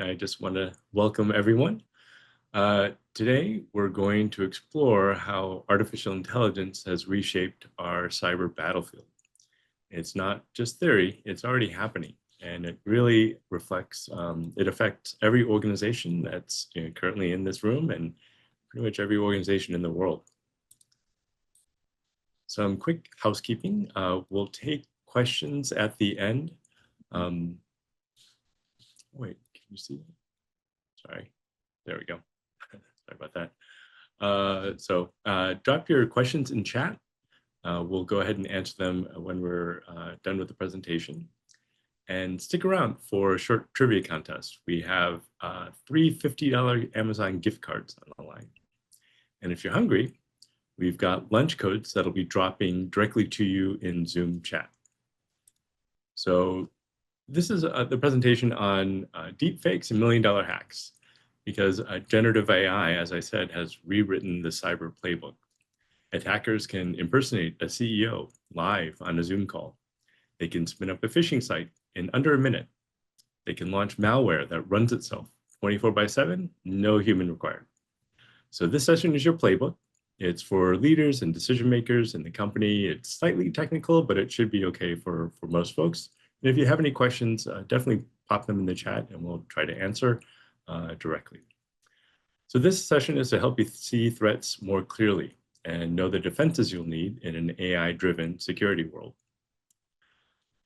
I just want to welcome everyone. Today, we're going to explore how artificial intelligence has reshaped our cyber battlefield. It's not just theory, it's already happening. And it really reflects, it affects every organization that's currently in this room and pretty much every organization in the world. Some quick housekeeping. We'll take questions at the end. Wait, can you see that? Sorry, there we go. Sorry about that. Drop your questions in chat. We'll go ahead and answer them when we're done with the presentation. And stick around for a short trivia contest. We have 3 $50 Amazon gift cards on the line. And if you're hungry, we've got lunch codes that'll be dropping directly to you in Zoom chat. So this is the presentation on deepfakes and million-dollar hacks, because generative AI, as I said, has rewritten the cyber playbook. Attackers can impersonate a CEO live on a Zoom call. They can spin up a phishing site in under a minute. They can launch malware that runs itself 24/7, no human required. So this session is your playbook. It's for leaders and decision makers in the company. It's slightly technical, but it should be okay for most folks. And if you have any questions, definitely pop them in the chat and we'll try to answer directly. So this session is to help you see threats more clearly and know the defenses you'll need in an AI-driven security world.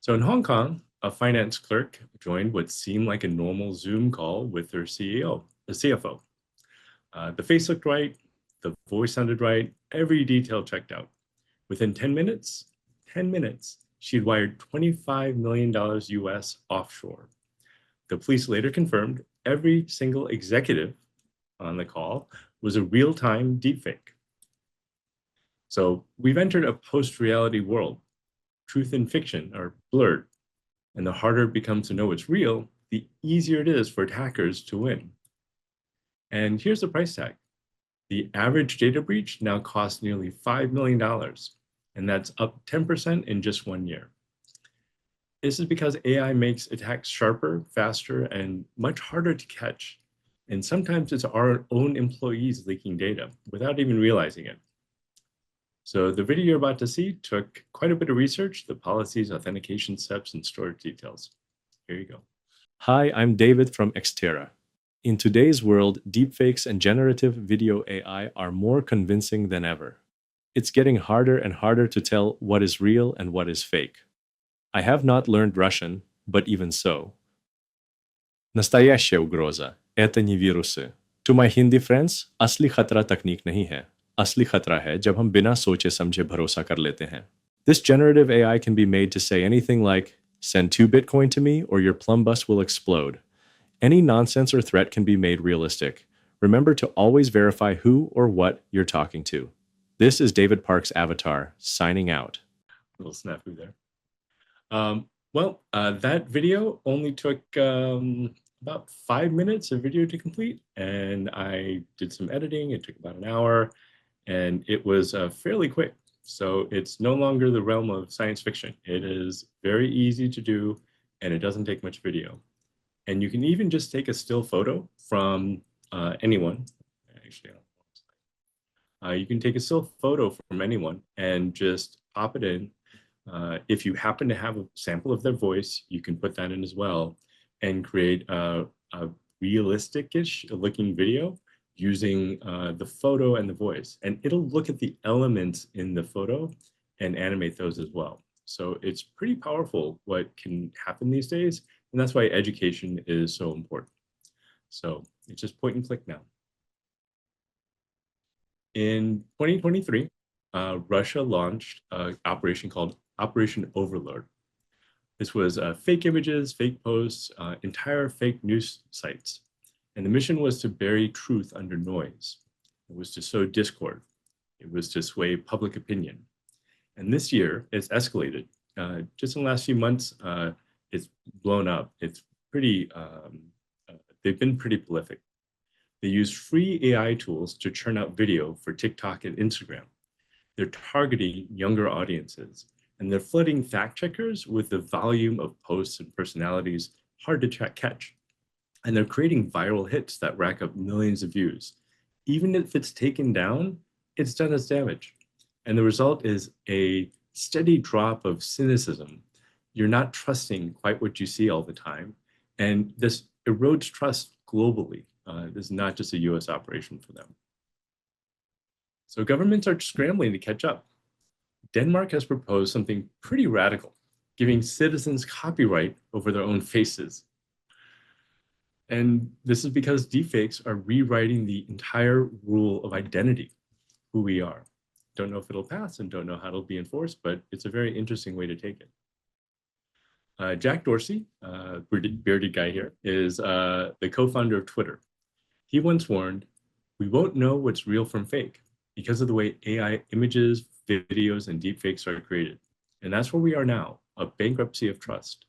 So in Hong Kong, a finance clerk joined what seemed like a normal Zoom call with her CFO. The face looked right, the voice sounded right, every detail checked out. Within 10 minutes, she'd wired $25 million US offshore. The police later confirmed every single executive on the call was a real-time deepfake. So we've entered a post-reality world. Truth and fiction are blurred, and the harder it becomes to know what's real, the easier it is for attackers to win. And here's the price tag. The average data breach now costs nearly $5 million, and that's up 10% in just 1 year. This is because AI makes attacks sharper, faster, and much harder to catch. And sometimes it's our own employees leaking data without even realizing it. So the video you're about to see took quite a bit of research, the policies, authentication steps, and storage details. Here you go. Hi, I'm David from Xterra. In today's world, deepfakes and generative video AI are more convincing than ever. It's getting harder and harder to tell what is real and what is fake. I have not learned Russian, but even so. Настоящая угроза – это не вирусы. To my Hindi friends, असली खतरा तकनीक नहीं है. असली खतरा है जब हम बिना सोचे समझे भरोसा कर लेते हैं. This generative AI can be made to say anything like, send 2 Bitcoin to me or your plum bus will explode. Any nonsense or threat can be made realistic. Remember to always verify who or what you're talking to. This is David Park's avatar, signing out. A little snafu there. That video only took about 5 minutes of video to complete, and I did some editing. It took about an hour, and it was fairly quick. So it's no longer the realm of science fiction. It is very easy to do, and it doesn't take much video. And you can even just take a still photo from anyone. Actually, you can take a still photo from anyone and just pop it in. If you happen to have a sample of their voice, you can put that in as well and create a realistic-ish looking video using the photo and the voice. And it'll look at the elements in the photo and animate those as well. So it's pretty powerful what can happen these days. And that's why education is so important. So it's just point and click now. In 2023, Russia launched an operation called Operation Overlord. This was fake images, fake posts, entire fake news sites. And the mission was to bury truth under noise. It was to sow discord. It was to sway public opinion. And this year, it's escalated. Just in the last few months, it's blown up. It's pretty, they've been pretty prolific. They use free AI tools to churn out video for TikTok and Instagram. They're targeting younger audiences, and they're flooding fact checkers with the volume of posts and personalities hard to catch. And they're creating viral hits that rack up millions of views. Even if it's taken down, it's done its damage. And the result is a steady drop of cynicism. You're not trusting quite what you see all the time. And this erodes trust globally. This is not just a US operation for them. So governments are scrambling to catch up. Denmark has proposed something pretty radical, giving citizens copyright over their own faces. And this is because deepfakes are rewriting the entire rule of identity, who we are. Don't know if it'll pass and don't know how it'll be enforced, but it's a very interesting way to take it. Jack Dorsey, bearded guy here, is the co-founder of Twitter. He once warned, "We won't know what's real from fake because of the way AI images, videos, and deepfakes are created." And that's where we are now, a bankruptcy of trust.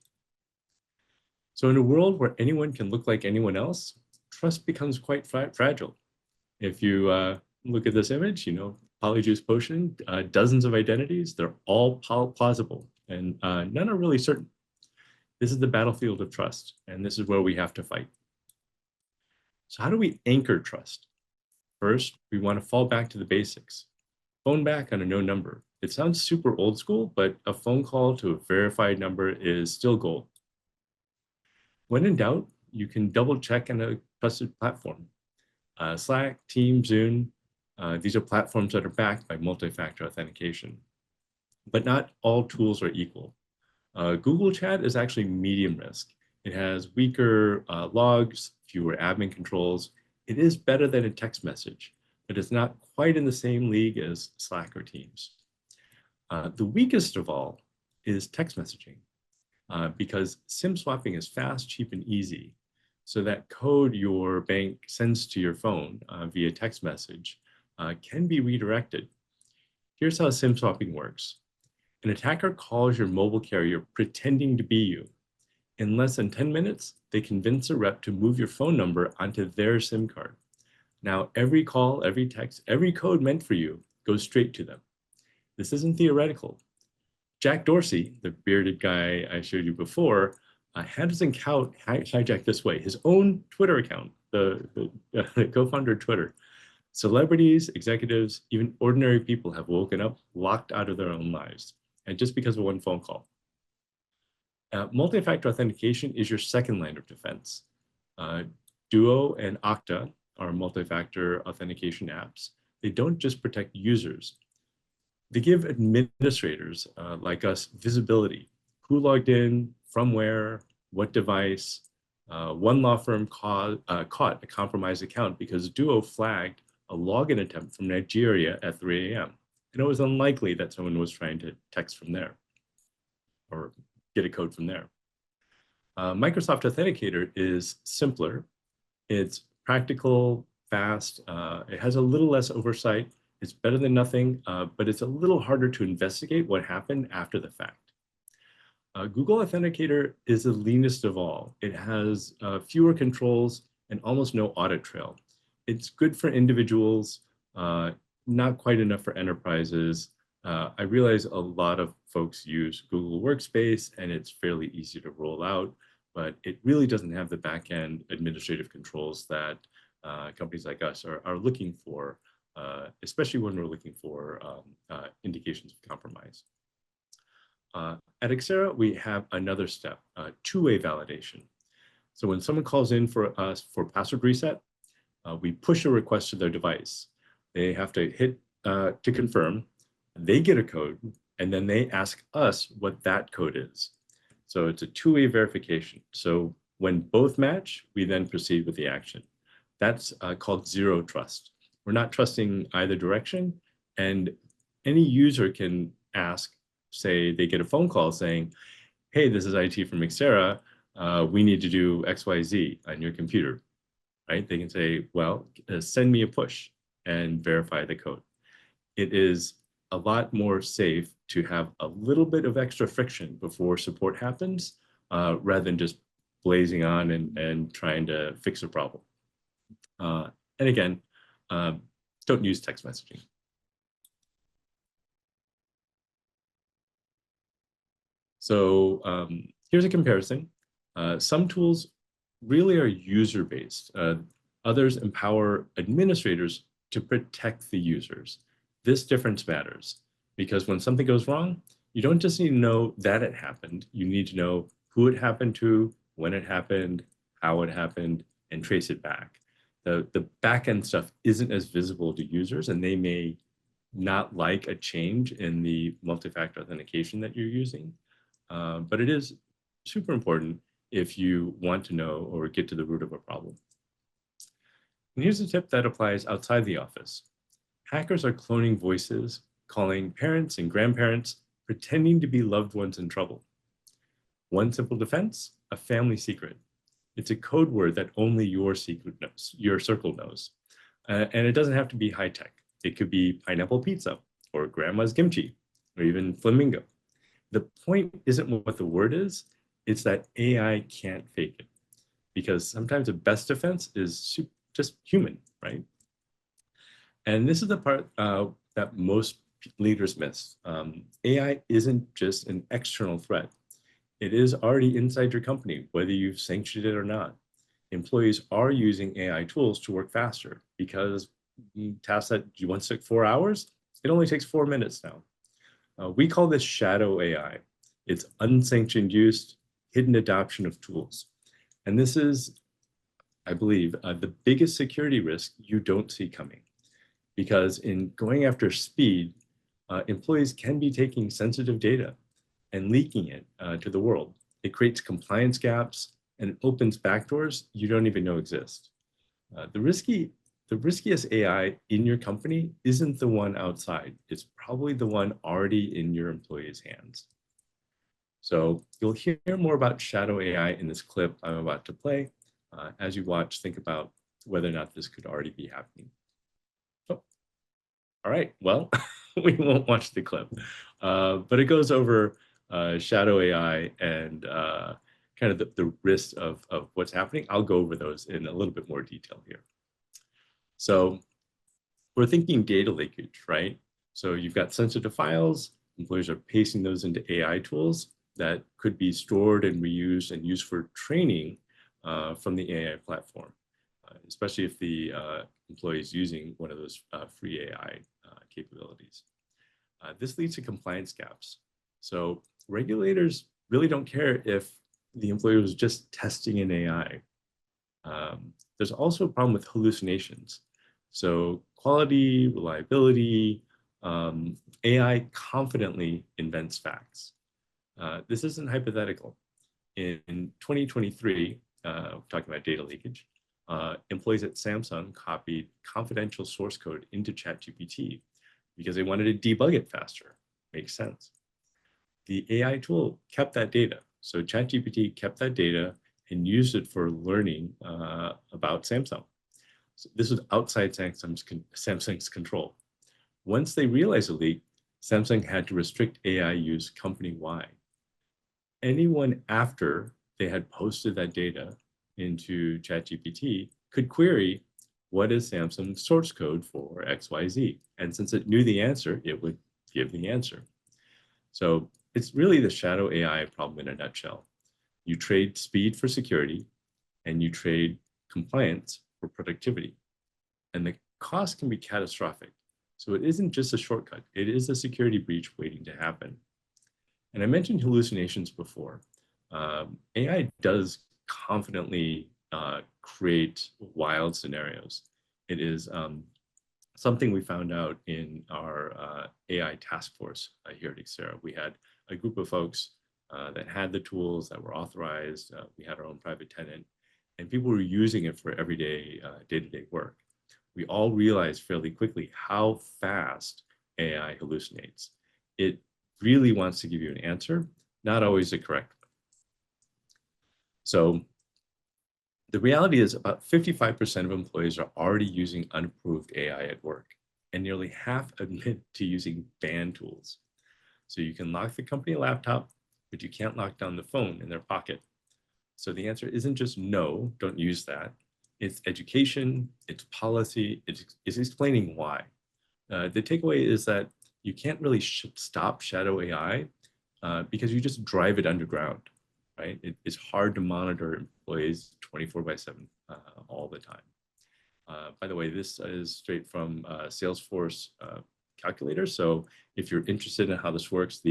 So in a world where anyone can look like anyone else, trust becomes quite fragile. If you look at this image, polyjuice potion, dozens of identities, they're all plausible, and none are really certain. This is the battlefield of trust, and this is where we have to fight. So how do we anchor trust? First, we want to fall back to the basics. Phone back on a known number. It sounds super old school, but a phone call to a verified number is still gold. When in doubt, you can double check on a trusted platform. Slack, Teams, Zoom, these are platforms that are backed by multi-factor authentication. But not all tools are equal. Google Chat is actually medium risk. It has weaker logs, fewer admin controls. It is better than a text message, but it's not quite in the same league as Slack or Teams. The weakest of all is text messaging, because SIM swapping is fast, cheap, and easy. So that code your bank sends to your phone via text message can be redirected. Here's how SIM swapping works. An attacker calls your mobile carrier pretending to be you. In less than 10 minutes, they convince a rep to move your phone number onto their SIM card. Now, every call, every text, every code meant for you goes straight to them. This isn't theoretical. Jack Dorsey, the bearded guy I showed you before, had his account hijacked this way. His own Twitter account, the co-founder of Twitter. Celebrities, executives, even ordinary people have woken up locked out of their own lives, and just because of one phone call. Multi-factor authentication is your second line of defense. Duo and Okta are multi-factor authentication apps. They don't just protect users. They give administrators like us visibility: who logged in, from where, what device. One law firm caught a compromised account because Duo flagged a login attempt from Nigeria at 3 a.m. And it was unlikely that someone was trying to text from there or get a code from there. Microsoft Authenticator is simpler. It's practical, fast. It has a little less oversight. It's better than nothing, but it's a little harder to investigate what happened after the fact. Google Authenticator is the leanest of all. It has fewer controls and almost no audit trail. It's good for individuals, not quite enough for enterprises. I realize a lot of folks use Google Workspace and it's fairly easy to roll out, but it really doesn't have the back-end administrative controls that companies like us are looking for, especially when we're looking for indications of compromise. At Xera, we have another step, two-way validation. So when someone calls in for us for password reset, we push a request to their device. They have to hit to confirm, they get a code, and then they ask us what that code is. So it's a two-way verification. So when both match, we then proceed with the action. That's called zero trust. We're not trusting either direction, and any user can ask, say they get a phone call saying, "Hey, this is IT from Xera. We need to do XYZ on your computer," right? They can say, "Well, send me a push," and verify the code. It is a lot more safe to have a little bit of extra friction before support happens, rather than just blazing on and trying to fix a problem. And again, don't use text messaging. So here's a comparison. Some tools really are user-based. Others empower administrators to protect the users. This difference matters because when something goes wrong, you don't just need to know that it happened. You need to know who it happened to, when it happened, how it happened, and trace it back. The back-end stuff isn't as visible to users, and they may not like a change in the multi-factor authentication that you're using. But it is super important if you want to know or get to the root of a problem. And here's a tip that applies outside the office. Hackers are cloning voices, calling parents and grandparents, pretending to be loved ones in trouble. One simple defense, a family secret. It's a code word that only your secret knows, your circle knows. And it doesn't have to be high tech. It could be pineapple pizza or grandma's kimchi or even flamingo. The point isn't what the word is, it's that AI can't fake it because sometimes the best defense is just human, right? And this is the part that most leaders miss. AI isn't just an external threat. It is already inside your company, whether you've sanctioned it or not. Employees are using AI tools to work faster because tasks that once took 4 hours, it only takes 4 minutes now. We call this shadow AI. It's unsanctioned use, hidden adoption of tools. And this is, I believe, the biggest security risk you don't see coming. Because in going after speed, employees can be taking sensitive data and leaking it to the world. It creates compliance gaps and it opens backdoors you don't even know exist. The riskiest AI in your company isn't the one outside. It's probably the one already in your employees' hands. So you'll hear more about shadow AI in this clip I'm about to play. As you watch, think about whether or not this could already be happening. Oh, all right, well, we won't watch the clip, but it goes over shadow AI and kind of the risk of what's happening. I'll go over those in a little bit more detail here. So we're thinking data leakage, right? So you've got sensitive files, employers are pasting those into AI tools that could be stored and reused and used for training from the AI platform, especially if the employee is using one of those free AI capabilities. This leads to compliance gaps. So regulators really don't care if the employer was just testing an AI. There's also a problem with hallucinations. So quality, reliability, AI confidently invents facts. This isn't hypothetical. In 2023, talking about data leakage, employees at Samsung copied confidential source code into ChatGPT because they wanted to debug it faster. Makes sense. The AI tool kept that data. So ChatGPT kept that data and used it for learning about Samsung. So this was outside Samsung's control. Once they realized the leak, Samsung had to restrict AI use company-wide. Anyone after they had posted that data into ChatGPT could query, what is Samsung's source code for XYZ? And since it knew the answer, it would give the answer. So it's really the shadow AI problem in a nutshell. You trade speed for security and you trade compliance for productivity. And the cost can be catastrophic. So it isn't just a shortcut, it is a security breach waiting to happen. And I mentioned hallucinations before. AI does confidently create wild scenarios. It is something we found out in our AI task force here at Xterra. We had a group of folks that had the tools that were authorized. We had our own private tenant, and people were using it for everyday, day-to-day work. We all realized fairly quickly how fast AI hallucinates. It really wants to give you an answer, not always the correct one. So the reality is about 55% of employees are already using unapproved AI at work, and nearly half admit to using banned tools. So you can lock the company laptop, but you can't lock down the phone in their pocket. So the answer isn't just no, don't use that. It's education, it's policy, it's explaining why. The takeaway is that you can't really stop shadow AI because you just drive it underground, right? It's hard to monitor employees 24/7 all the time. By the way, this is straight from Salesforce calculator. So if you're interested in how this works,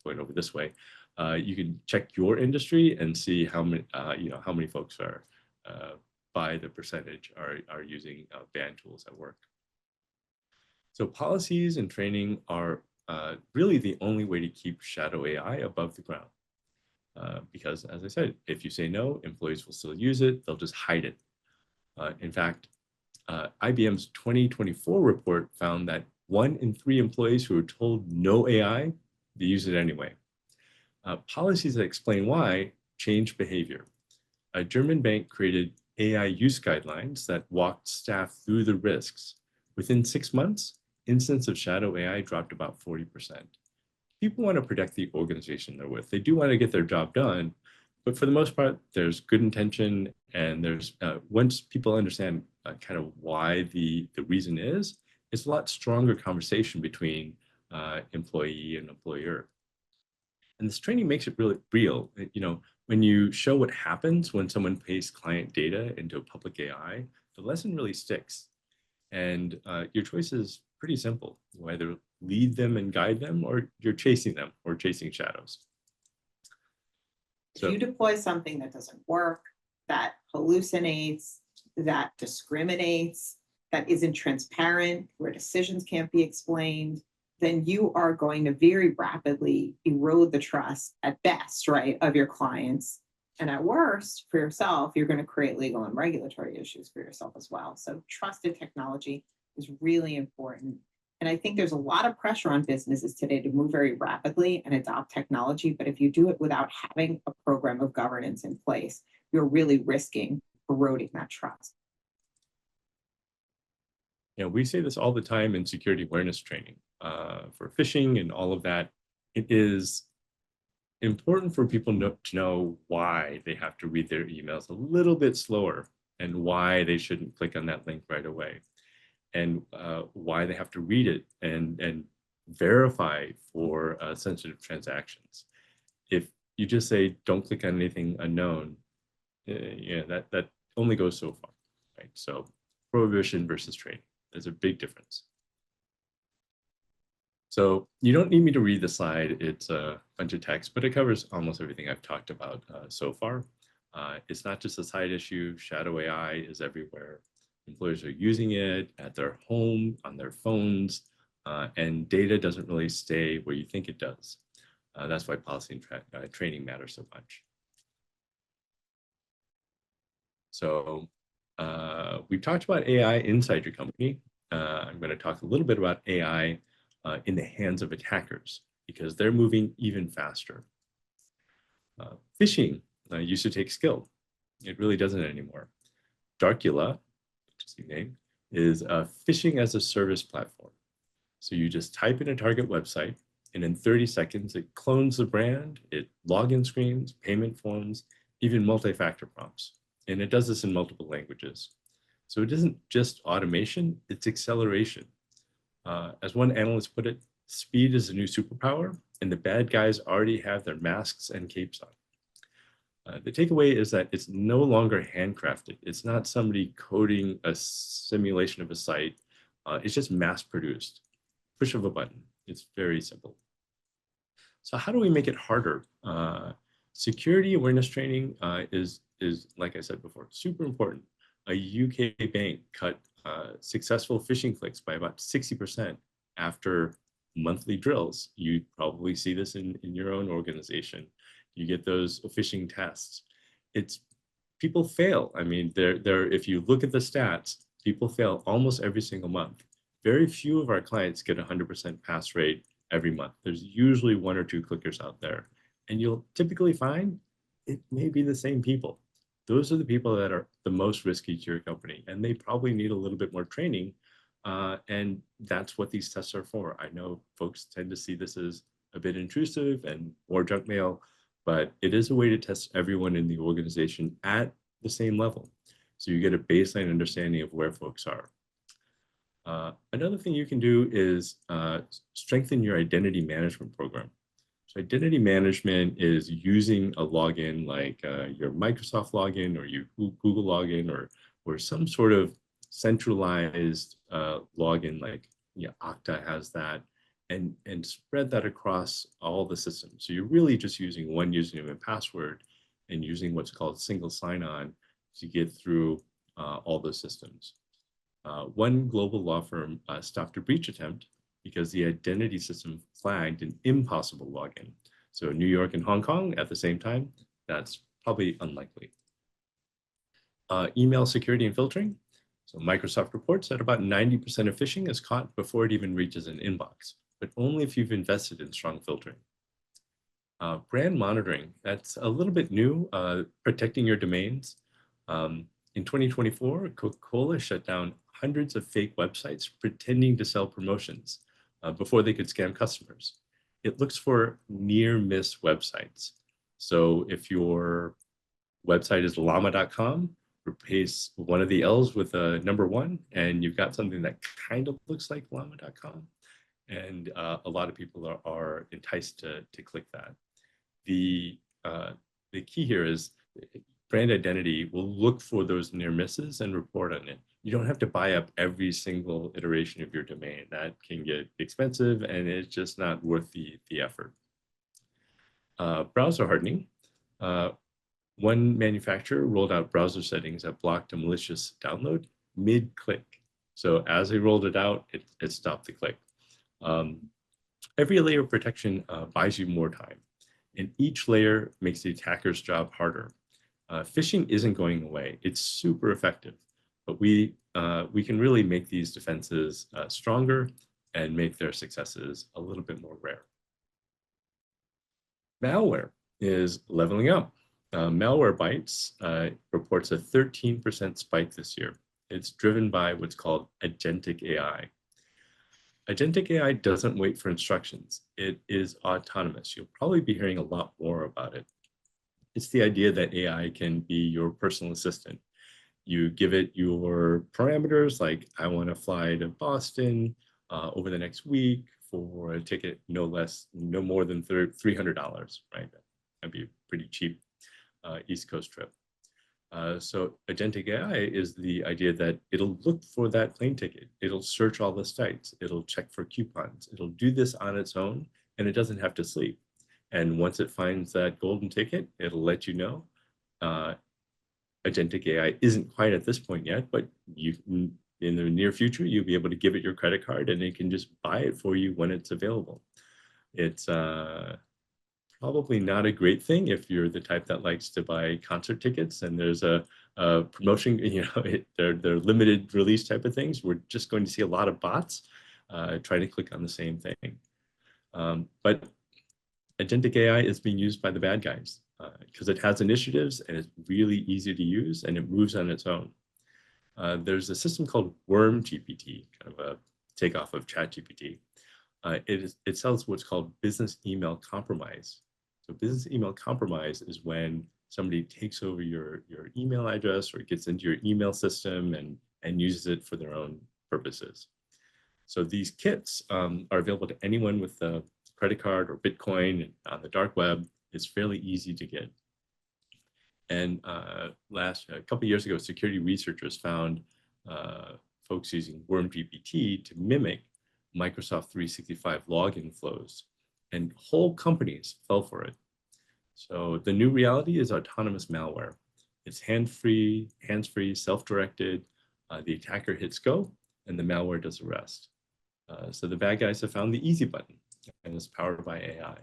going over this way, you can check your industry and see how many how many folks are by the percentage are using ban tools at work. So policies and training are really the only way to keep shadow AI above the ground. Because as I said, if you say no, employees will still use it. They'll just hide it. In fact, IBM's 2024 report found that 1 in 3 employees who are told no AI, they use it anyway. Policies that explain why change behavior. A German bank created AI use guidelines that walked staff through the risks. Within 6 months, incidents of shadow AI dropped about 40%. People want to protect the organization they're with. They do want to get their job done, but for the most part, there's good intention, and there's once people understand kind of why the reason is, it's a lot stronger conversation between employee and employer. And this training makes it really real. When you show what happens when someone pastes client data into a public AI, the lesson really sticks. And your choice is pretty simple. You either lead them and guide them, or you're chasing them or chasing shadows. If you deploy something that doesn't work, that hallucinates, that discriminates, that isn't transparent, where decisions can't be explained, then you are going to very rapidly erode the trust at best, right, of your clients. And at worst, for yourself, you're going to create legal and regulatory issues for yourself as well. So trusted technology is really important. And I think there's a lot of pressure on businesses today to move very rapidly and adopt technology. But if you do it without having a program of governance in place, you're really risking eroding that trust. We say this all the time in security awareness training for phishing and all of that. It is important for people to know why they have to read their emails a little bit slower, and why they shouldn't click on that link right away, and why they have to read it and verify for sensitive transactions. If you just say, don't click on anything unknown, that only goes so far, right? So prohibition versus training, there's a big difference. So you don't need me to read the slide. It's a bunch of text, but it covers almost everything I've talked about so far. It's not just a side issue. Shadow AI is everywhere. Employers are using it at their home, on their phones, and data doesn't really stay where you think it does. That's why policy and training matter so much. So we've talked about AI inside your company. I'm going to talk a little bit about AI in the hands of attackers, because they're moving even faster. Phishing used to take skill. It really doesn't anymore. Darkula, interesting name, is a phishing as a service platform. So you just type in a target website, and in 30 seconds, it clones the brand, it login screens, payment forms, even multi-factor prompts. And it does this in multiple languages. So it isn't just automation, it's acceleration. As one analyst put it, speed is a new superpower, and the bad guys already have their masks and capes on. The takeaway is that it's no longer handcrafted. It's not somebody coding a simulation of a site. It's just mass produced. Push of a button. It's very simple. So how do we make it harder? Security awareness training is, like I said before, super important. A UK bank cut successful phishing clicks by about 60% after monthly drills. You probably see this in your own organization. You get those phishing tests. People fail. I mean, if you look at the stats, people fail almost every single month. Very few of our clients get 100% pass rate every month. There's usually 1 or 2 clickers out there, and you'll typically find it may be the same people. Those are the people that are the most risky to your company, and they probably need a little bit more training. And that's what these tests are for. I know folks tend to see this as a bit intrusive and more junk mail, but it is a way to test everyone in the organization at the same level. So you get a baseline understanding of where folks are. Another thing you can do is strengthen your identity management program. So identity management is using a login like your Microsoft login or your Google login or some sort of centralized login like Okta has that, and spread that across all the systems. So you're really just using one username and password and using what's called single sign-on to get through all those systems. One global law firm stopped a breach attempt because the identity system flagged an impossible login. So New York and Hong Kong at the same time, that's probably unlikely. Email security and filtering. So Microsoft reports that about 90% of phishing is caught before it even reaches an inbox, but only if you've invested in strong filtering. Brand monitoring, that's a little bit new, protecting your domains. In 2024, Coca-Cola shut down hundreds of fake websites pretending to sell promotions before they could scam customers. It looks for near-miss websites. So if your website is llama.com, replace one of the L's with a number one, and you've got something that kind of looks like llama.com. And a lot of people are enticed to click that. The key here is brand identity will look for those near misses and report on it. You don't have to buy up every single iteration of your domain. That can get expensive and it's just not worth the effort. Browser hardening. One manufacturer rolled out browser settings that blocked a malicious download mid-click. So as they rolled it out, it stopped the click. Every layer of protection buys you more time, and each layer makes the attacker's job harder. Phishing isn't going away. It's super effective, but we can really make these defenses stronger and make their successes a little bit more rare. Malware is leveling up. Malwarebytes reports a 13% spike this year. It's driven by what's called agentic AI. Agentic AI doesn't wait for instructions. It is autonomous. You'll probably be hearing a lot more about it. It's the idea that AI can be your personal assistant. You give it your parameters, like I want to fly to Boston over the next week for a ticket no more than $300, right? That'd be a pretty cheap East Coast trip. So agentic AI is the idea that it'll look for that plane ticket. It'll search all the sites. It'll check for coupons. It'll do this on its own, and it doesn't have to sleep. And once it finds that golden ticket, it'll let you know. Agentic AI isn't quite at this point yet, but in the near future, you'll be able to give it your credit card and it can just buy it for you when it's available. It's probably not a great thing if you're the type that likes to buy concert tickets and there's a promotion, they're limited release type of things. We're just going to see a lot of bots trying to click on the same thing. But agentic AI is being used by the bad guys because it has initiatives and it's really easy to use and it moves on its own. There's a system called Worm GPT, kind of a takeoff of ChatGPT. It sells what's called business email compromise. So business email compromise is when somebody takes over your email address or gets into your email system and uses it for their own purposes. So these kits are available to anyone with a credit card or Bitcoin on the dark web. It's fairly easy to get. And a couple of years ago, security researchers found folks using Worm GPT to mimic Microsoft 365 login flows, and whole companies fell for it. So the new reality is autonomous malware. It's hands-free, self-directed. The attacker hits go, and the malware does the rest. So the bad guys have found the easy button, and it's powered by AI.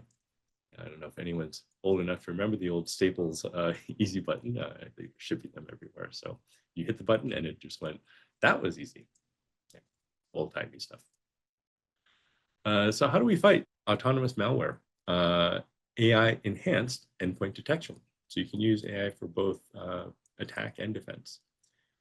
I don't know if anyone's old enough to remember the old Staples easy button. They're shipping them everywhere. So you hit the button, and it just went, that was easy. Yeah, old-timey stuff. So how do we fight autonomous malware? AI enhanced endpoint detection. So you can use AI for both attack and defense.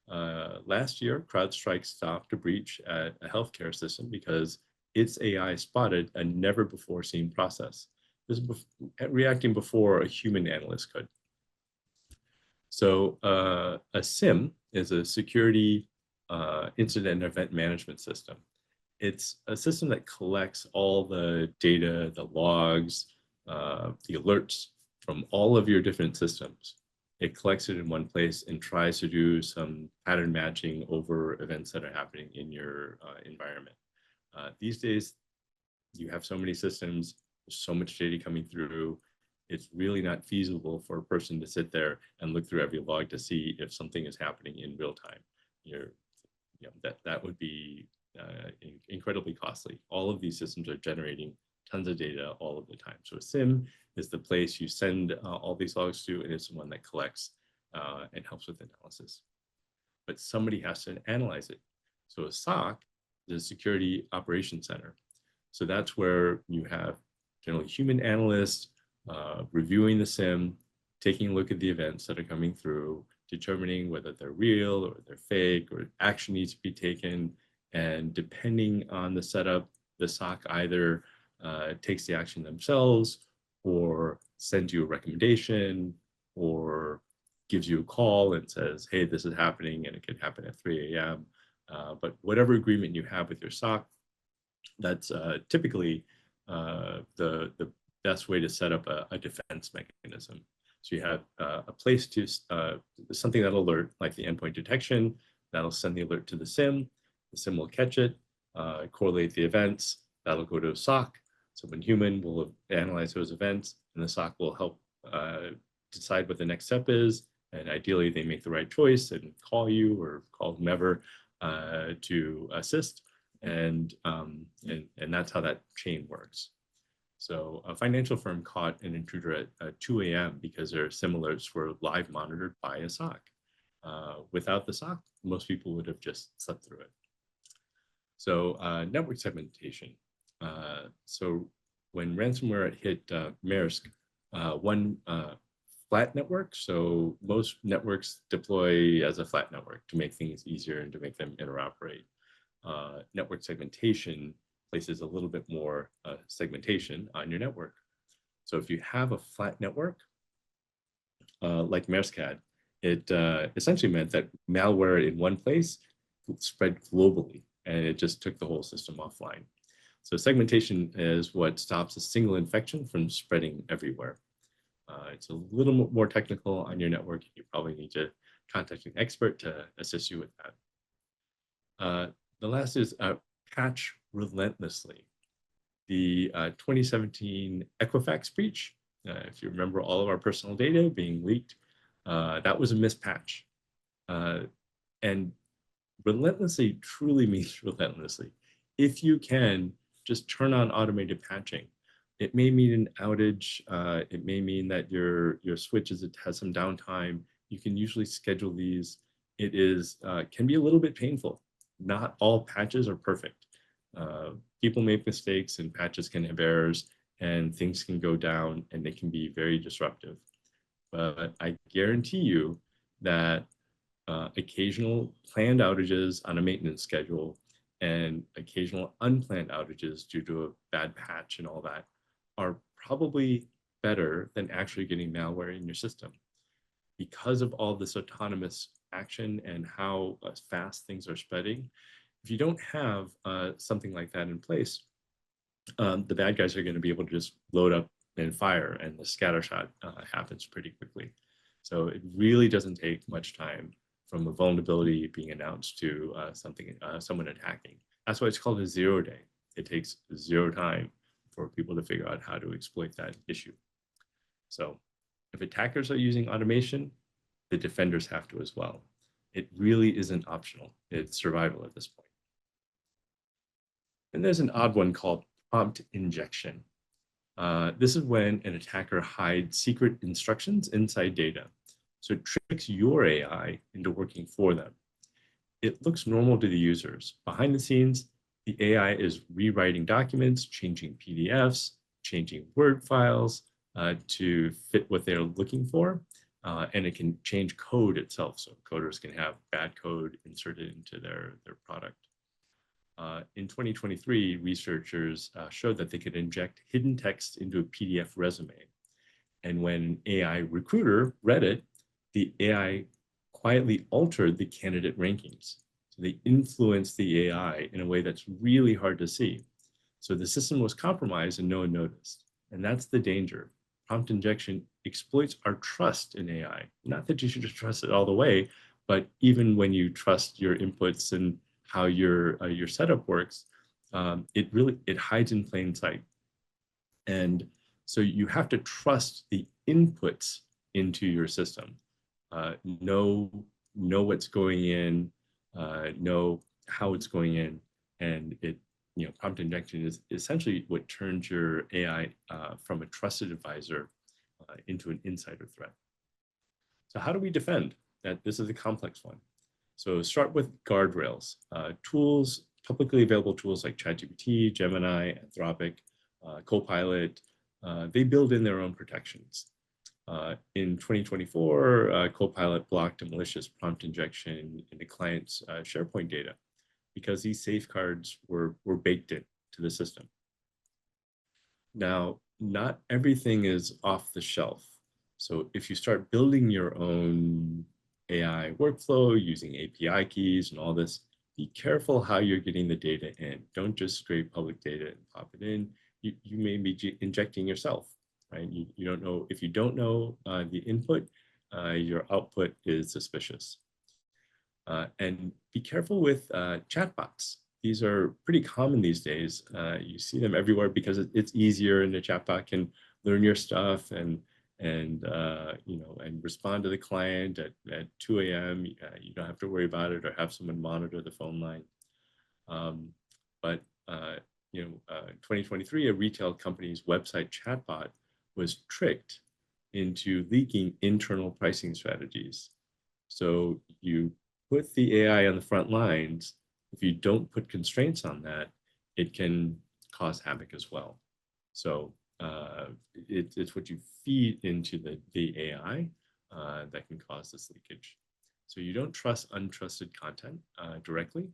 Last year, CrowdStrike stopped a breach at a healthcare system because its AI spotted a never before seen process. This is reacting before a human analyst could. So a SIM is a security incident and event management system. It's a system that collects all the data, the logs, the alerts from all of your different systems. It collects it in one place and tries to do some pattern matching over events that are happening in your environment. These days, you have so many systems, there's so much data coming through. It's really not feasible for a person to sit there and look through every log to see if something is happening in real time. That would be incredibly costly. All of these systems are generating tons of data all of the time. So a SIM is the place you send all these logs to, and it's the one that collects and helps with analysis. But somebody has to analyze it. So a SOC is a security operations center. So that's where you have generally human analysts reviewing the SIM, taking a look at the events that are coming through, determining whether they're real or they're fake or action needs to be taken. And depending on the setup, the SOC either takes the action themselves or sends you a recommendation or gives you a call and says, hey, this is happening, and it could happen at 3 a.m. But whatever agreement you have with your SOC, that's typically the best way to set up a defense mechanism. So you have a place to something that'll alert, like the endpoint detection, that'll send the alert to the SIM will catch it, correlate the events, that'll go to a SOC. Someone human will analyze those events, and the SOC will help decide what the next step is, and ideally they make the right choice and call you or call whomever to assist, and that's how that chain works. So a financial firm caught an intruder at 2 a.m. because their SIM alerts were live monitored by a SOC. Without the SOC, most people would have just slept through it. So network segmentation. So when ransomware hit Maersk, one flat network, so most networks deploy as a flat network to make things easier and to make them interoperate. Network segmentation places a little bit more segmentation on your network. So if you have a flat network, like Maersk had, it essentially meant that malware in one place spread globally, and it just took the whole system offline. So segmentation is what stops a single infection from spreading everywhere. It's a little more technical on your network. You probably need to contact an expert to assist you with that. The last is patch relentlessly. The 2017 Equifax breach, if you remember all of our personal data being leaked, that was a mispatch. And relentlessly truly means relentlessly. If you can just turn on automated patching, it may mean an outage. It may mean that your switch has some downtime. You can usually schedule these. It is can be a little bit painful. Not all patches are perfect. People make mistakes, and patches can have errors, and things can go down, and they can be very disruptive. But I guarantee you that occasional planned outages on a maintenance schedule and occasional unplanned outages due to a bad patch and all that are probably better than actually getting malware in your system. Because of all this autonomous action and how fast things are spreading, if you don't have something like that in place, the bad guys are going to be able to just load up and fire, and the scattershot happens pretty quickly. So it really doesn't take much time from a vulnerability being announced to someone attacking. That's why it's called a 0 day. It takes 0 time for people to figure out how to exploit that issue. So if attackers are using automation, the defenders have to as well. It really isn't optional. It's survival at this point. And there's an odd one called prompt injection. This is when an attacker hides secret instructions inside data. So it tricks your AI into working for them. It looks normal to the users. Behind the scenes, the AI is rewriting documents, changing PDFs, changing Word files to fit what they're looking for. And it can change code itself. So coders can have bad code inserted into their product. In 2023, researchers showed that they could inject hidden text into a PDF resume. And when an AI recruiter read it, the AI quietly altered the candidate rankings. So they influenced the AI in a way that's really hard to see. So the system was compromised and no one noticed. And that's the danger. Prompt injection exploits our trust in AI. Not that you should just trust it all the way, but even when you trust your inputs and how your setup works, it hides in plain sight. And so you have to trust the inputs into your system. Know what's going in, know how it's going in, and prompt injection is essentially what turns your AI from a trusted advisor into an insider threat. So how do we defend that? This is a complex one. So start with guardrails. Tools, publicly available tools like ChatGPT, Gemini, Anthropic, Copilot, they build in their own protections. In 2024, Copilot blocked a malicious prompt injection into clients' SharePoint data because these safeguards were baked into the system. Now, not everything is off the shelf. So if you start building your own AI workflow using API keys and all this, be careful how you're getting the data in. Don't just scrape public data and pop it in. You may be injecting yourself, right? You don't know. If you don't know the input, your output is suspicious. And be careful with chatbots. These are pretty common these days. You see them everywhere because it's easier, and the chatbot can learn your stuff and respond to the client at 2 a.m. You don't have to worry about it or have someone monitor the phone line. But in 2023, a retail company's website chatbot was tricked into leaking internal pricing strategies. So you put the AI on the front lines. If you don't put constraints on that, it can cause havoc as well. So it's what you feed into the AI that can cause this leakage. So you don't trust untrusted content directly.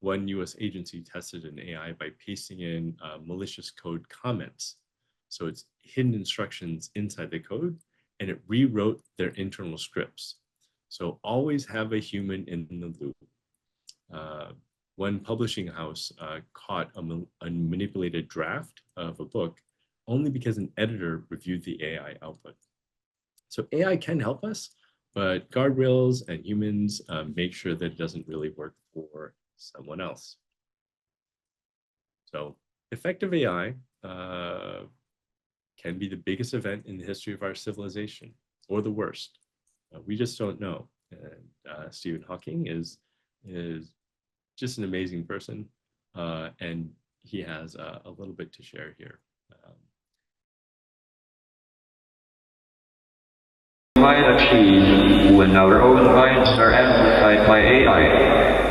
One US agency tested an AI by pasting in malicious code comments. So it's hidden instructions inside the code, and it rewrote their internal scripts. So always have a human in the loop. One publishing house caught a manipulated draft of a book only because an editor reviewed the AI output. So AI can help us, but guardrails and humans make sure that it doesn't really work for someone else. So effective AI can be the biggest event in the history of our civilization, or the worst. We just don't know. And Stephen Hawking is just an amazing person, and he has a little bit to share here. Might achieve when our own minds are amplified by AI.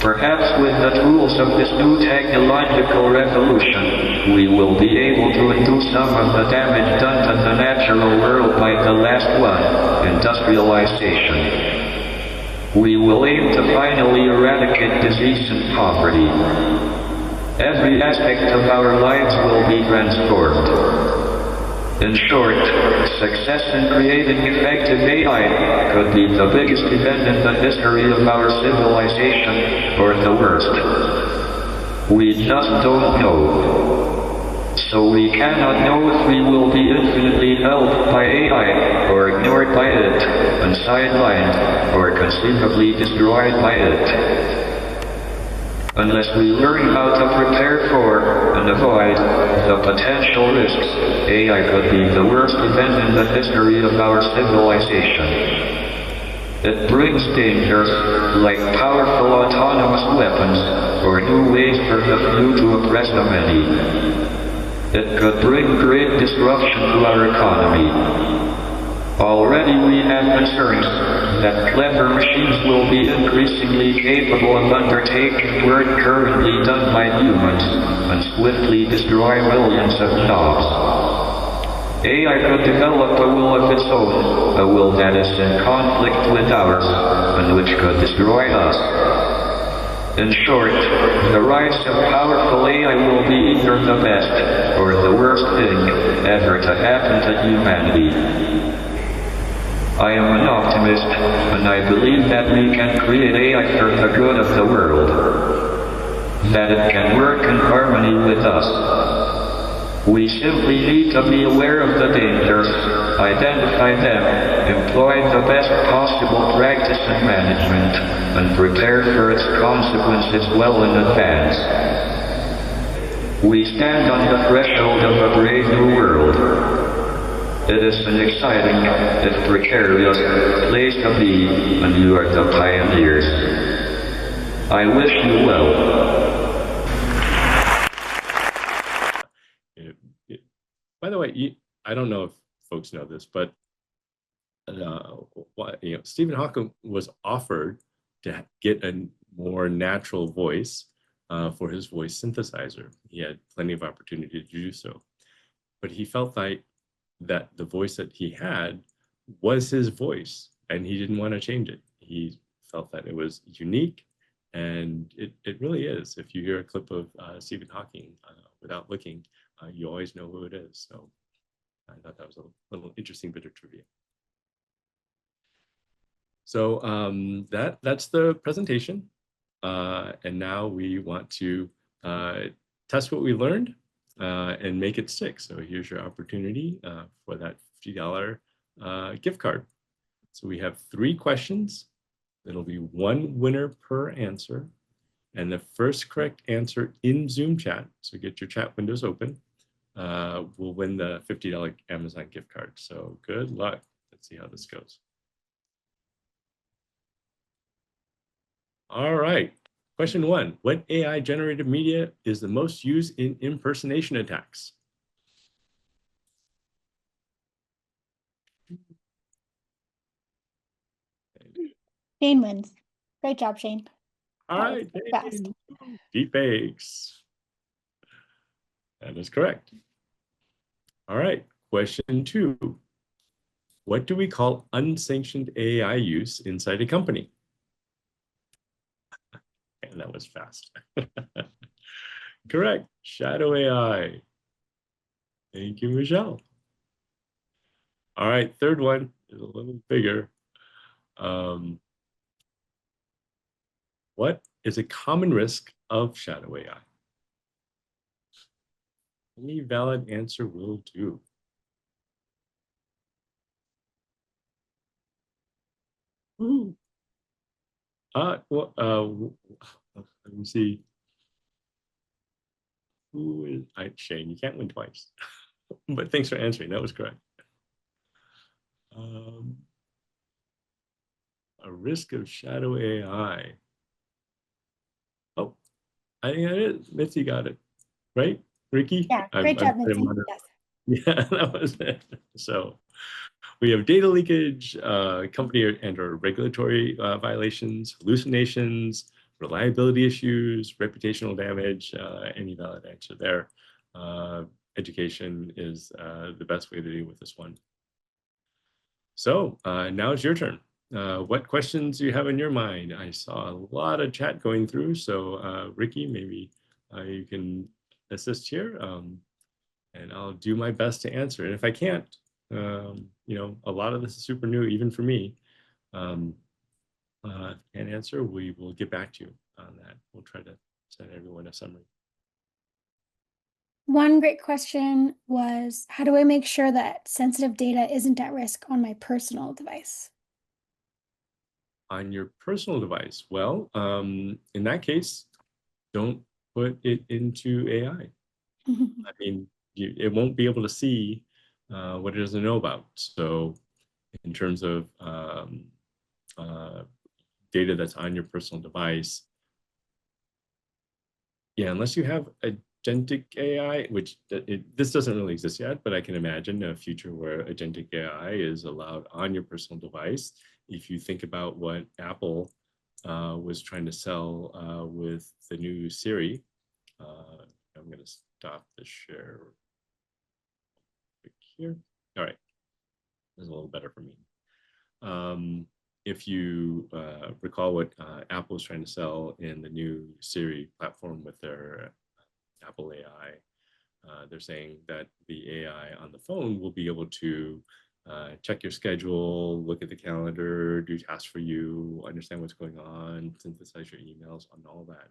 Perhaps with the tools of this new technological revolution, we will be able to undo some of the damage done to the natural world by the last one, industrialization. We will aim to finally eradicate disease and poverty. Every aspect of our lives will be transformed. In short, success in creating effective AI could be the biggest event in the history of our civilization, or the worst. We just don't know. So we cannot know if we will be infinitely helped by AI, or ignored by it, and sidelined, or conceivably destroyed by it. Unless we learn how to prepare for and avoid the potential risks, AI could be the worst event in the history of our civilization. It brings dangers like powerful autonomous weapons or new ways for the few to oppress the many. It could bring great disruption to our economy. Already we have concerns that clever machines will be increasingly capable of undertaking work currently done by humans, and swiftly destroy millions of jobs. AI could develop a will of its own, a will that is in conflict with ours, and which could destroy us. In short, the rise of powerful AI will be either the best, or the worst thing ever to happen to humanity. I am an optimist, and I believe that we can create AI for the good of the world. That it can work in harmony with us. We simply need to be aware of the dangers, identify them, employ the best possible practice and management, and prepare for its consequences well in advance. We stand on the threshold of a brave new world. It is an exciting, if precarious, place to be, and you are the pioneers. I wish you well. By the way, I don't know if folks know this, but Stephen Hawking was offered to get a more natural voice for his voice synthesizer. He had plenty of opportunity to do so, but he felt like that the voice that he had was his voice, and he didn't want to change it. He felt that it was unique, and it really is. If you hear a clip of Stephen Hawking without looking, you always know who it is. So I thought that was a little interesting bit of trivia. So that's the presentation. And now we want to test what we learned and make it stick. So here's your opportunity for that $50 gift card. So we have 3 questions. It'll be 1 winner per answer. And the first correct answer in Zoom chat, so get your chat windows open, will win the $50 Amazon gift card. So good luck. Let's see how this goes. All right. Question 1. What AI generated media is the most used in impersonation attacks? Shane wins. Great job, Shane. All That right. was fast. Deepfakes. That is correct. All right. Question 2. What do we call unsanctioned AI use inside a company? And that was fast. Correct. Shadow AI. Thank you, Michelle. All right. Third one is a little bigger. What is a common risk of shadow AI? Any valid answer will do. Ooh. Let me see. Who is Shane? You can't win twice. But thanks for answering. That was correct. A risk of shadow AI. Oh, I think that is. Mitzi got it. Right? Ricky? Yeah, great job, Mitzi. Yes. Yeah, that was it. So we have data leakage, company and/or regulatory violations, hallucinations, reliability issues, reputational damage. Any valid answer there. Education is the best way to deal with this one. So now it's your turn. What questions do you have in your mind? I saw a lot of chat going through. So Ricky, maybe you can assist here, and I'll do my best to answer. And if I can't, a lot of this is super new, even for me. Can't answer, we will get back to you on that. We'll try to send everyone a summary. One great question was, how do I make sure that sensitive data isn't at risk on my personal device? On your personal device? Well, in that case, don't put it into AI. I mean, it won't be able to see what it doesn't know about. So in terms of data that's on your personal device, yeah, unless you have agentic AI, which this doesn't really exist yet, but I can imagine a future where agentic AI is allowed on your personal device. If you think about what Apple was trying to sell with the new Siri, I'm going to stop the share here. All right, this is a little better for me. If you recall what Apple is trying to sell in the new Siri platform with their Apple AI, they're saying that the AI on the phone will be able to check your schedule, look at the calendar, do tasks for you, understand what's going on, synthesize your emails, and all that.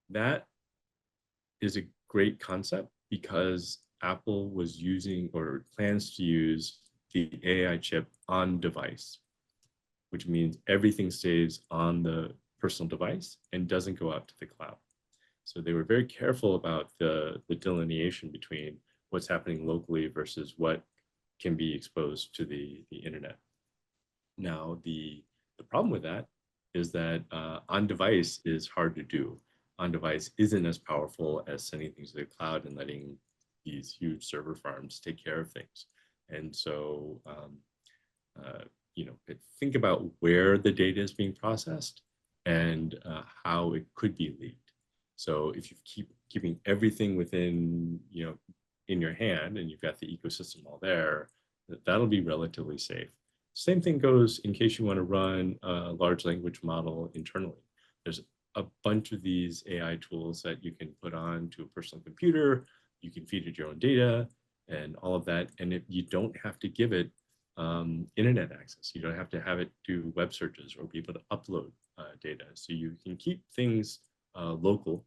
That is a great concept because Apple was using or plans to use the AI chip on device, which means everything stays on the personal device and doesn't go out to the cloud. So they were very careful about the delineation between what's happening locally versus what can be exposed to the internet. Now, the problem with that is that on device is hard to do. On device isn't as powerful as sending things to the cloud and letting these huge server farms take care of things. And so, think about where the data is being processed and how it could be leaked. So if you keep keeping everything within, in your hand and you've got the ecosystem all there, that'll be relatively safe. Same thing goes in case you want to run a large language model internally. There's a bunch of these AI tools that you can put on to a personal computer. You can feed it your own data and all of that. And if you don't have to give it internet access, you don't have to have it do web searches or be able to upload data. So you can keep things local,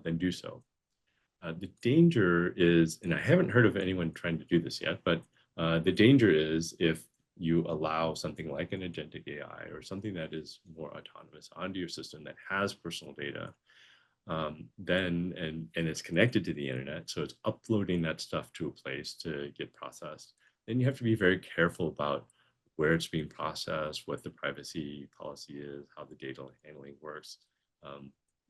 then do so. The danger is, and I haven't heard of anyone trying to do this yet, but the danger is if you allow something like an agentic AI or something that is more autonomous onto your system that has personal data, then and it's connected to the internet, so it's uploading that stuff to a place to get processed. Then you have to be very careful about where it's being processed, what the privacy policy is, how the data handling works,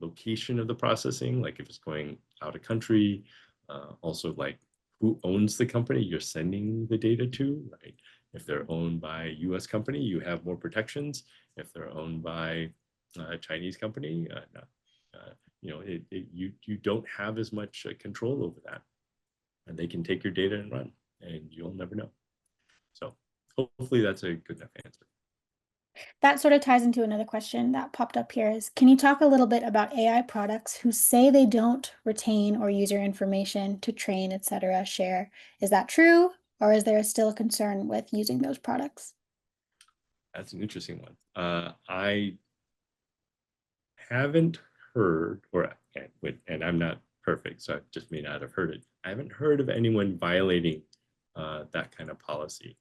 location of the processing, like if it's going out of country, also like who owns the company you're sending the data to, right? If they're owned by a US company, you have more protections. If they're owned by a Chinese company, no. You don't have as much control over that. And they can take your data and run, and you'll never know. So hopefully that's a good enough answer. That sort of ties into another question that popped up here is, can you talk a little bit about AI products who say they don't retain or use your information to train, et cetera, share? Is that true? Or is there still a concern with using those products? That's an interesting one. I haven't heard, and I'm not perfect, so I just may not have heard it. I haven't heard of anyone violating that kind of policy.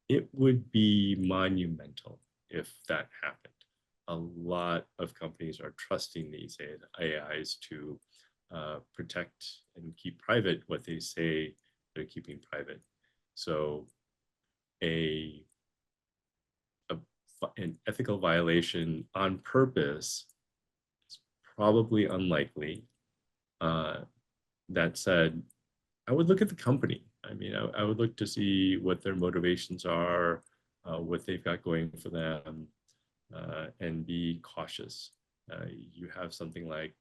It would be monumental if that happened. A lot of companies are trusting these AIs to protect and keep private what they say they're keeping private. So an ethical violation on purpose is probably unlikely. That said, I would look at the company. I mean, I would look to see what their motivations are, what they've got going for them, and be cautious. You have something like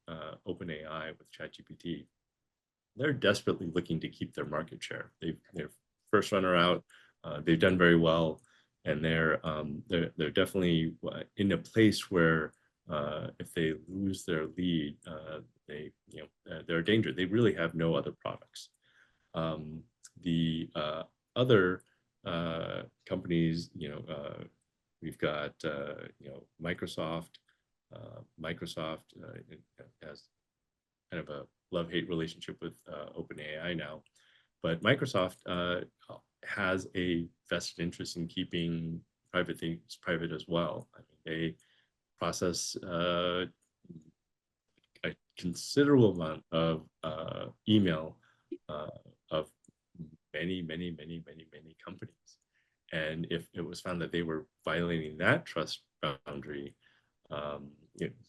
OpenAI with ChatGPT. They're desperately looking to keep their market share. They're first runner out. They've done very well, and they're definitely in a place where if they lose their lead, they're a danger. They really have no other products. The other companies, we've got Microsoft. Microsoft has kind of a love-hate relationship with OpenAI now, but Microsoft has a vested interest in keeping private things private as well. I mean, they process a considerable amount of email of many companies. And if it was found that they were violating that trust boundary,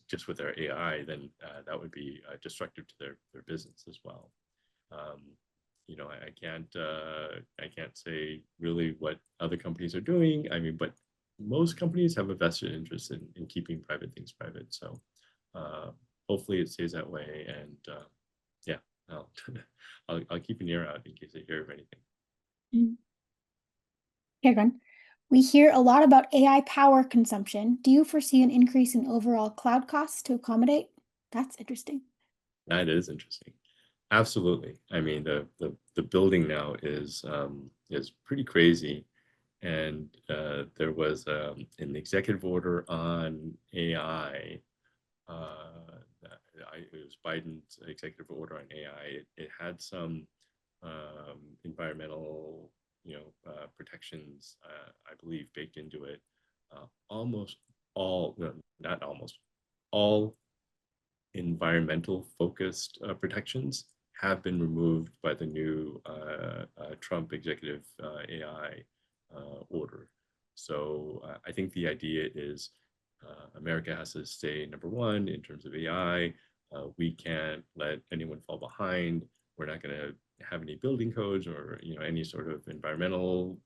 just with their AI, then that would be destructive to their business as well. I can't say really what other companies are doing. I mean, but most companies have a vested interest in keeping private things private. So hopefully it stays that way. And yeah, I'll keep an ear out in case I hear of anything. Mm. Here, Glenn. We hear a lot about AI power consumption. Do you foresee an increase in overall cloud costs to accommodate? That's interesting. That is interesting. Absolutely. I mean, the building now is pretty crazy, and there was an executive order on AI. It was Biden's executive order on AI, it had some environmental, protections, I believe, baked into it. Almost all, no, not almost, all environmental focused protections have been removed by the new Trump executive AI order. So I think the idea is America has to stay number one in terms of AI. We can't let anyone fall behind. We're not going to have any building codes or any sort of environmental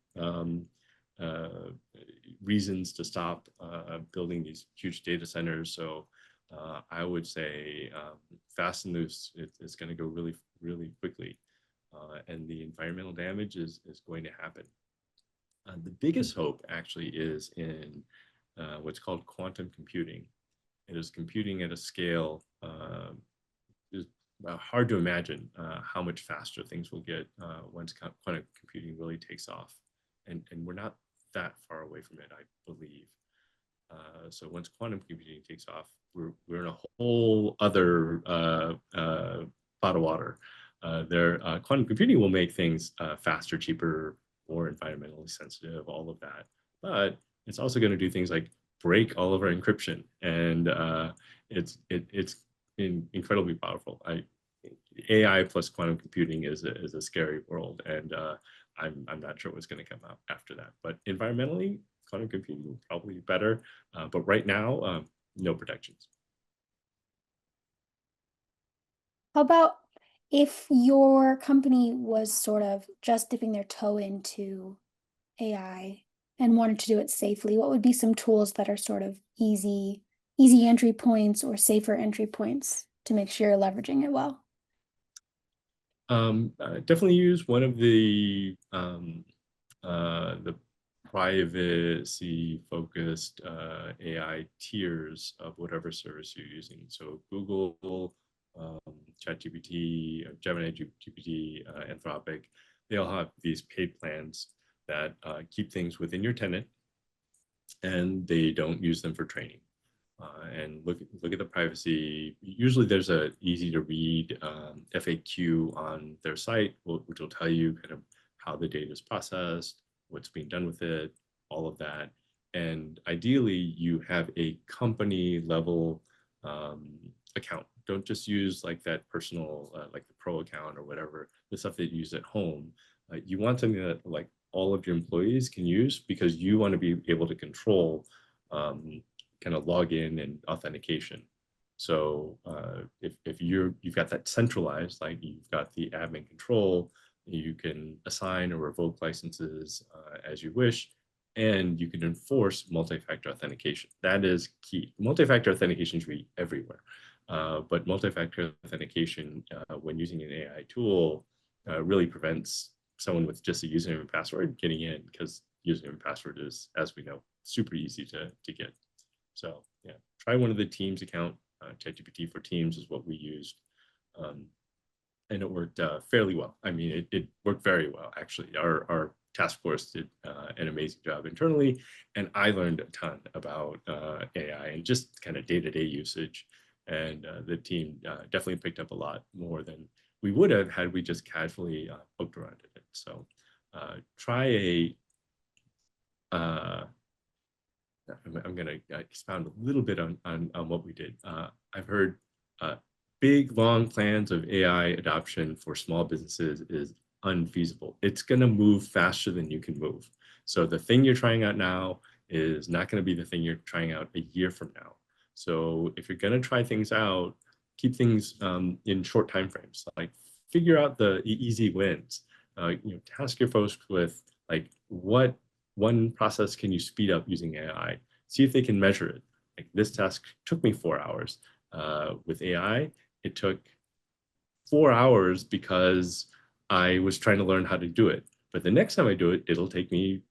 reasons to stop building these huge data centers. So I would say fast and loose. It's going to go really, really quickly, and the environmental damage is going to happen. The biggest hope actually is in what's called quantum computing. It is computing at a scale is hard to imagine how much faster things will get once quantum computing really takes off. And we're not that far away from it, I believe. So once quantum computing takes off, we're in a whole other pot of water. Quantum computing will make things faster, cheaper, more environmentally sensitive, all of that. But it's also going to do things like break all of our encryption, and it's incredibly powerful. AI plus quantum computing is a scary world, and I'm not sure what's going to come out after that. But environmentally, quantum computing probably better, but right now, no protections. How about if your company was sort of just dipping their toe into AI and wanted to do it safely, what would be some tools that are sort of easy entry points or safer entry points to make sure you're leveraging it well? Definitely use one of the privacy-focused AI tiers of whatever service you're using. So Google, ChatGPT, Gemini GPT, Anthropic, they all have these paid plans that keep things within your tenant, and they don't use them for training. And look at the privacy. Usually there's a easy to read FAQ on their site, which will tell you kind of how the data is processed, what's being done with it, all of that. And ideally, you have a company level account. Don't just use like that personal, like the pro account or whatever, the stuff that you use at home. You want something that like all of your employees can use, because you want to be able to control kind of login and authentication. So if you've got that centralized, like you've got the admin control, you can assign or revoke licenses as you wish, and you can enforce multi-factor authentication. That is key. Multi-factor authentication should be everywhere, but multi-factor authentication when using an AI tool really prevents someone with just a username and password getting in, because username and password is, as we know, super easy to get. So yeah, try one of the Teams account. ChatGPT for Teams is what we used. And it worked fairly well. I mean, it worked very well, actually. Our task force did an amazing job internally, and I learned a ton about AI and just kind of day-to-day usage. And the team definitely picked up a lot more than we would have had we just casually poked around in it. So try I'm going to expound a little bit on what we did. I've heard big, long plans of AI adoption for small businesses is unfeasible. It's going to move faster than you can move. So the thing you're trying out now is not going to be the thing you're trying out a year from now. So if you're going to try things out, keep things in short time frames. Like figure out the easy wins. Task your folks with like what one process can you speed up using AI? See if they can measure it. Like this task took me 4 hours. With AI, it took 4 hours because I was trying to learn how to do it. But the next time I do it, it'll take me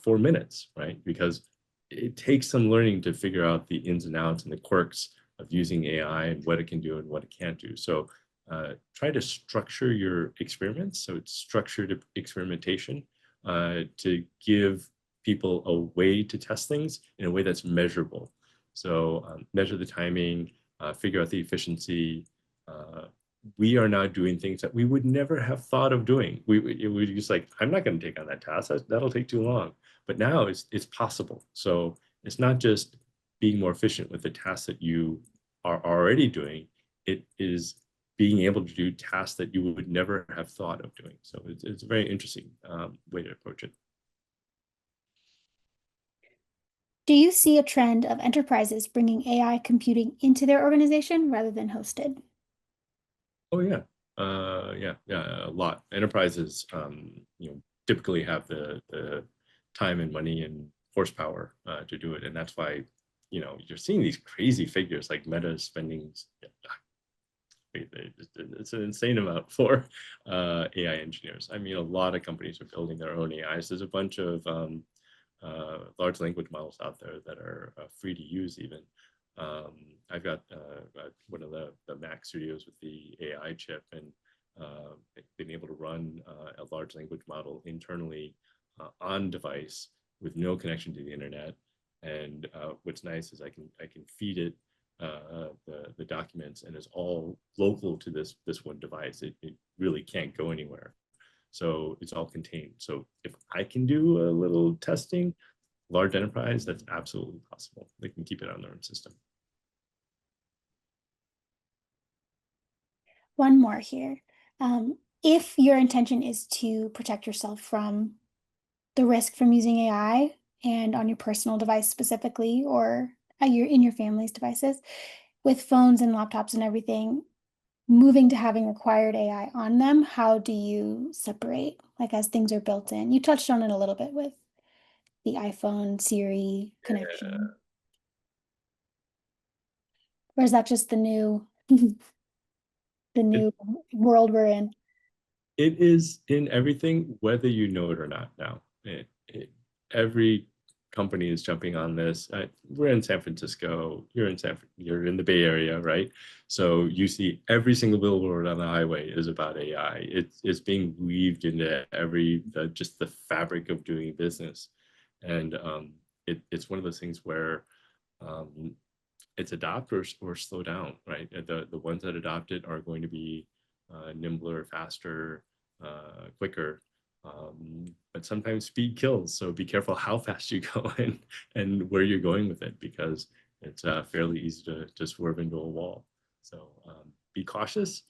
4 minutes, right? Because it takes some learning to figure out the ins and outs and the quirks of using AI and what it can do and what it can't do. So try to structure your experiments. So it's structured experimentation to give people a way to test things in a way that's measurable. So measure the timing, figure out the efficiency, we are now doing things that we would never have thought of doing. We just like, I'm not going to take on that task. That'll take too long. But now it's possible. So it's not just being more efficient with the tasks that you are already doing. It is being able to do tasks that you would never have thought of doing. So it's a very interesting way to approach it. Do you see a trend of enterprises bringing AI computing into their organization rather than hosted? Oh yeah, a lot. Enterprises, typically have the time and money and horsepower to do it, and that's why, you're seeing these crazy figures like Meta spending. It's an insane amount for AI engineers. I mean, a lot of companies are building their own AIs. There's a bunch of large language models out there that are free to use even. I've got one of the Mac studios with the AI chip, and been able to run a large language model internally on device with no connection to the internet. And what's nice is I can feed it the documents, and it's all local to this one device. It really can't go anywhere. So it's all contained. So if I can do a little testing, large enterprise, that's absolutely possible. They can keep it on their own system. One more here. If your intention is to protect yourself from the risk from using AI and on your personal device specifically, or in your family's devices, with phones and laptops and everything, moving to having required AI on them, how do you separate, like as things are built in? You touched on it a little bit with the iPhone Siri connection. Or is that just the new world we're in? It is in everything, whether you know it or not now. Every company is jumping on this. We're in San Francisco. You're in the Bay Area, right? So you see every single billboard on the highway is about AI. It's being weaved into just the fabric of doing business, and it's one of those things where it's adopt or slow down, right? The ones that adopt it are going to be nimbler, faster, quicker. But sometimes speed kills, so be careful how fast you go and where you're going with it, because it's fairly easy to swerve into a wall. So be cautious,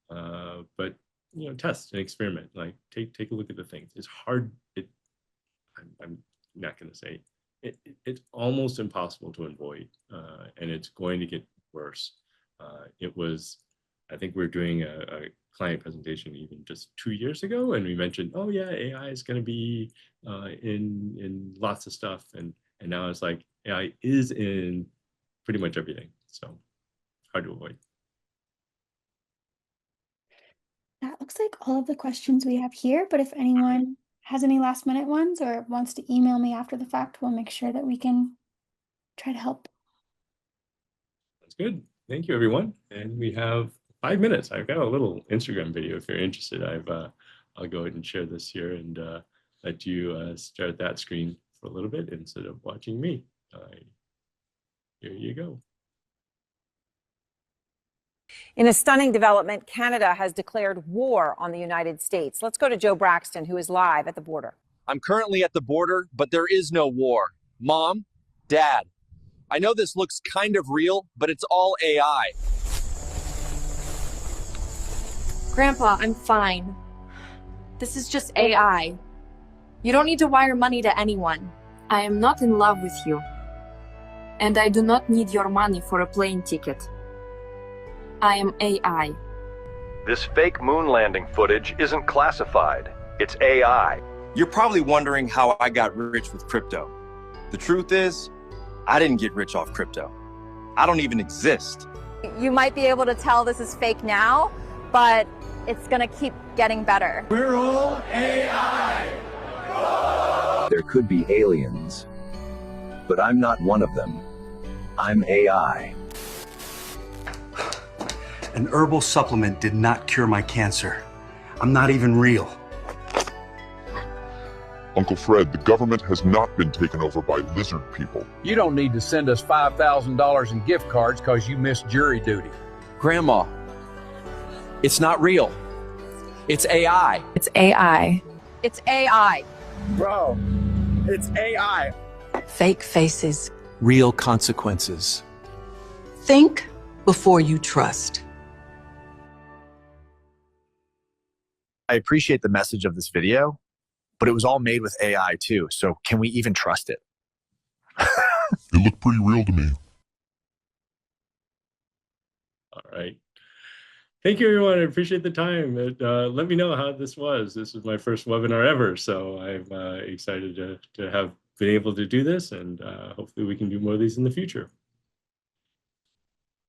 but test and experiment. Like take a look at the things. It's hard. I'm not going to say it's almost impossible to avoid, and it's going to get worse. I think we were doing a client presentation even just 2 years ago, and we mentioned, oh yeah, AI is going to be in lots of stuff, and now it's like AI is in pretty much everything. So hard to avoid. That looks like all of the questions we have here, but if anyone has any last minute ones or wants to email me after the fact, we'll make sure that we can try to help. That's good. Thank you, everyone. And we have 5 minutes. I've got a little Instagram video if you're interested. I'll go ahead and share this here and let you stare at that screen for a little bit instead of watching me. Here you go. In a stunning development, Canada has declared war on the United States. Let's go to Joe Braxton, who is live at the border. I'm currently at the border, but there is no war. Mom, Dad, I know this looks kind of real, but it's all AI. Grandpa, I'm fine. This is just AI. You don't need to wire money to anyone. I am not in love with you. And I do not need your money for a plane ticket. I am AI. This fake moon landing footage isn't classified. It's AI. You're probably wondering how I got rich with crypto. The truth is, I didn't get rich off crypto. I don't even exist. You might be able to tell this is fake now, but it's gonna keep getting better. We're all AI. There could be aliens, but I'm not one of them. I'm AI. An herbal supplement did not cure my cancer. I'm not even real. Uncle Fred, the government has not been taken over by lizard people. You don't need to send us $5,000 in gift cards because you missed jury duty. Grandma, It's not real. It's AI. It's AI. It's AI. Bro, it's AI. Fake faces. Real consequences. Think before you trust. I appreciate the message of this video, but it was all made with AI too. So can we even trust it? It looked pretty real to me. All right. Thank you, everyone. I appreciate the time. Let me know how this was. This was my first webinar ever, so I'm excited to have been able to do this, and hopefully we can do more of these in the future.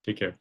Take care.